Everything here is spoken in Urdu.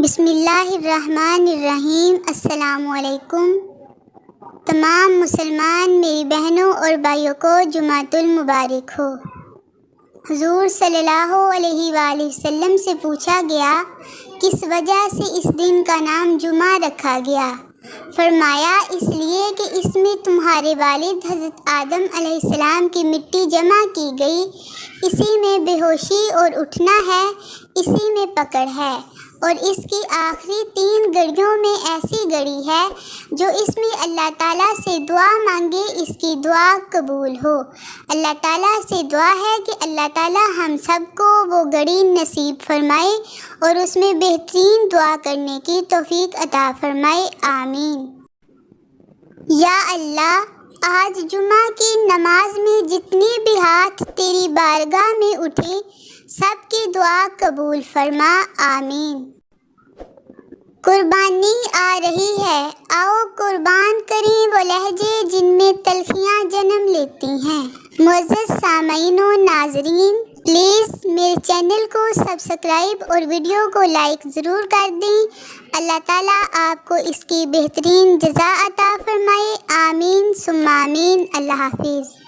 بسم اللہ الرحمن الرحیم۔ السلام علیکم۔ تمام مسلمان میری بہنوں اور بھائیوں کو جمعۃ المبارک ہو۔ حضور صلی اللہ علیہ وآلہ وسلم سے پوچھا گیا کس وجہ سے اس دن کا نام جمعہ رکھا گیا؟ فرمایا اس لیے کہ اس میں تمہارے والد حضرت آدم علیہ السلام کی مٹی جمع کی گئی، اسی میں بے ہوشی اور اٹھنا ہے، اسی میں پکڑ ہے، اور اس کی آخری 3 گھڑیوں میں ایسی گھڑی ہے جو اس میں اللہ تعالیٰ سے دعا مانگے اس کی دعا قبول ہو۔ اللہ تعالیٰ سے دعا ہے کہ اللہ تعالیٰ ہم سب کو وہ گھڑی نصیب فرمائے اور اس میں بہترین دعا کرنے کی توفیق عطا فرمائے، آمین۔ یا اللہ، آج جمعہ کی نماز میں جتنے بھی ہاتھ تیری بارگاہ میں اٹھے سب کی دعا قبول فرما، آمین۔ قربانی آ رہی ہے، آؤ قربان کریں وہ لہجے جن میں تلخیاں جنم لیتی ہیں۔ معزز سامعین و ناظرین، پلیز میرے چینل کو سبسکرائب اور ویڈیو کو لائک ضرور کر دیں۔ اللہ تعالیٰ آپ کو اس کی بہترین جزا عطا فرمائے، آمین ثم آمین۔ اللہ حافظ۔